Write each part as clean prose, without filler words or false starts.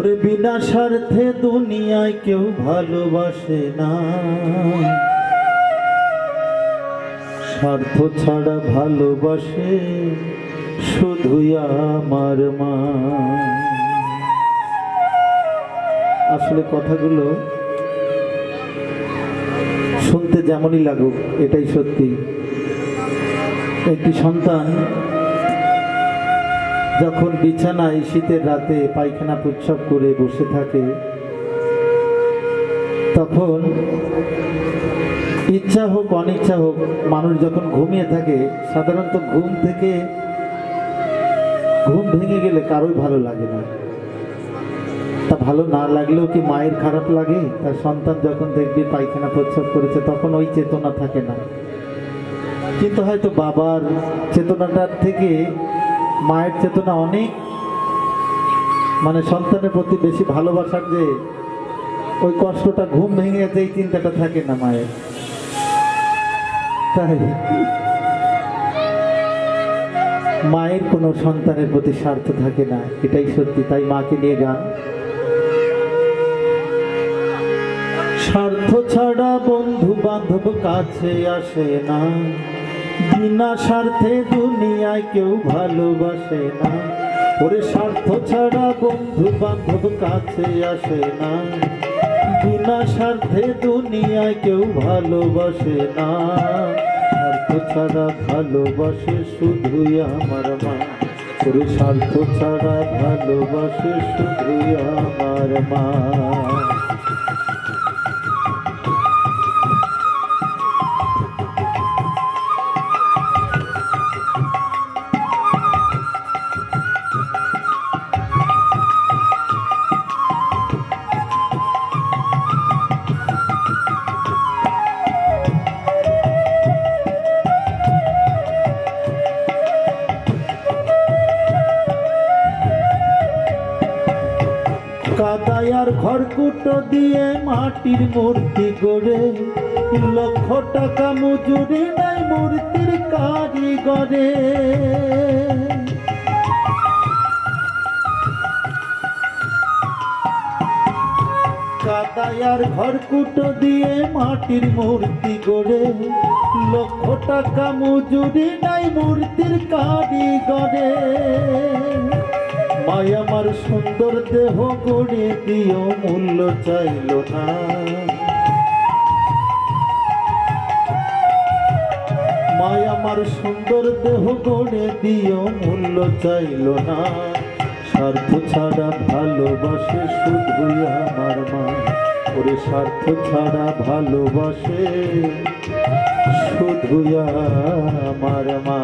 ওরে বিনা স্বার্থে দুনিয়ায় কেউ ভালোবাসে না, স্বার্থ ছাড়া ভালোবাসে শুধুই আমার মা। আসলে কথাগুলো শুনতে যেমনই লাগুক এটাই সত্যি। একটি সন্তান যখন বিছানায় শীতের রাতে পায়খানা প্রস্রাব করে বসে থাকে, তখন ইচ্ছা হোক অনিচ্ছা হোক মানুষ যখন ঘুমিয়ে থাকে, সাধারণত ঘুম ভেঙে গেলে কারোই ভালো লাগে না। তা ভালো না লাগলেও কি মায়ের খারাপ লাগে? তার সন্তান যখন দেখবি পায়খানা প্রস্রাব করেছে তখন ওই চেতনা থাকে না, কিন্তু হয়তো বাবার চেতনাটার থেকে মায়ের চেতনা অনেক, মানে সন্তানের প্রতি বেশি ভালোবাসার যে ওই কষ্টটা, ঘুম ভেঙে গেছে এই চিন্তাটা থাকে না মায়ের। তাই মায়ের কোনো সন্তানের প্রতি স্বার্থ থাকে না, এটাই সত্যি। তাই মাকে নিয়ে গান। স্বার্থ ছাড়া বন্ধু বান্ধব কাছে আসে না, বিনা স্বার্থে দুনিয়ায় কেউ ভালোবাসে না। ওরে স্বার্থ ছাড়া বন্ধু বান্ধব কাছে আসে না, বিনা স্বার্থে দুনিয়ায় কেউ ভালোবাসে না। স্বার্থ ছাড়া ভালোবাসে শুধুই আমার মা। ওরে স্বার্থ ছাড়া ভালোবাসে শুধুই আমার মা। কাদায়ার ঘরকুটো দিয়ে মাটির মূর্তি গড়ে, লক্ষ টাকা মজুরি নাই মূর্তির কারিগরে। কাদায়ার ঘরকুটো দিয়ে মাটির মূর্তি গড়ে, লক্ষ টাকা মজুরি নাই মূর্তির কারিগরে। মায় আমার সুন্দর দেহ গড়ে দিও মূল্য চাইল না, মায় আমার সুন্দর দেহ গড়ে দিও মূল্য চাইল না। স্বার্থ ছাড়া ভালোবাসে শুধুই আমার মা। ওরে স্বার্থ ছাড়া ভালোবাসে শুধুই আমার মা।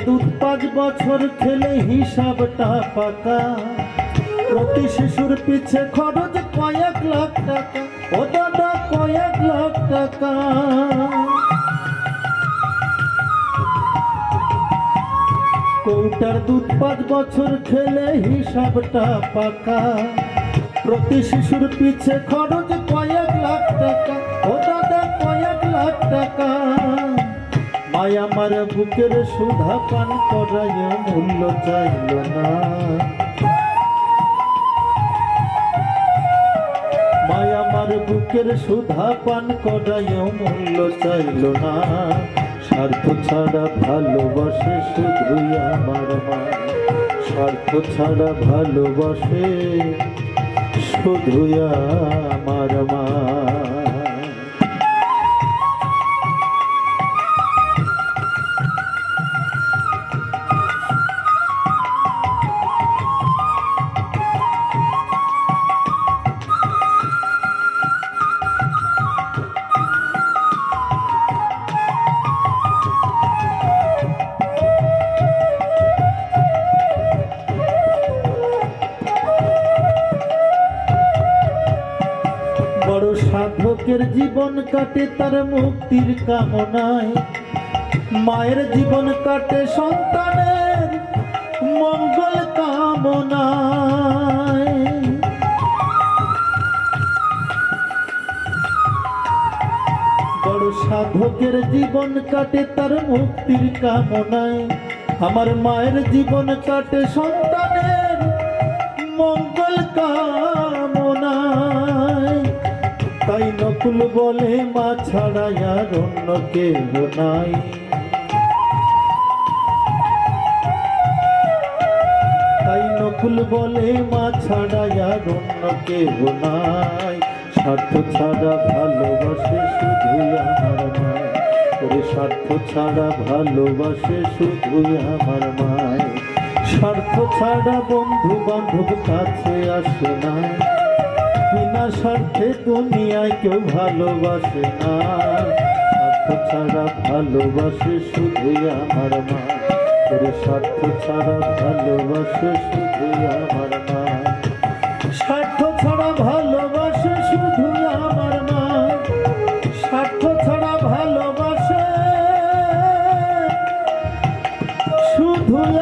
দুধ 5 বছর খেলে হিসাবটা পাকা, প্রতি শিশুর পিছে খরচ কয়েক লাখ টাকা। ও দাদা কয়েক লাখ টাকা। কৌটার দুধ 5 বছর খেলে হিসাবটা পাকা, প্রতি শিশুর পিছে খরচ কয়েক লাখ টাকা। ও দাদা কয়েক লাখ টাকা। মায় আমার বুকের সুধা পান করায় মূল্য চাইল না, মায় আমার বুকের সুধা পান করায় মূল্য চাইল না। স্বার্থ ছাড়া ভালোবাসে শুধুই আমার মা। স্বার্থ ছাড়া ভালোবাসে শুধুই আমার মা। সাধকের জীবন কাটে তার মুক্তির কামনায়, মায়ের জীবন কাটে সন্তানের মঙ্গল কামনায়। বড় সাধকের জীবন কাটে তার মুক্তির কামনায়, আমার মায়ের জীবন কাটে সন্তানের মঙ্গল কামনায়। তাই নকুল বলে মা ছাড়া আর অন্য কেহ নাই। তাই নকুল বলে মা ছাড়া আর অন্য কেহ নাই। স্বার্থ ছাড়া ভালোবাসে শুধুই আমার মায়, ওরে স্বার্থ ছাড়া ভালোবাসে শুধুই আমার মায়। স্বার্থ ছাড়া বন্ধু বান্ধব কাছে আসে না, বিনা স্বার্থে দুনিয়ায় কেউ ভালোবাসে না। স্বার্থ ছাড়া ভালোবাসে শুধুই আমার মা, ওরে স্বার্থ ছাড়া ভালোবাসে শুধুই আমার মা। স্বার্থ ছাড়া ভালোবাসে শুধুই আমার মা, স্বার্থ ছাড়া ভালোবাসে শুধুই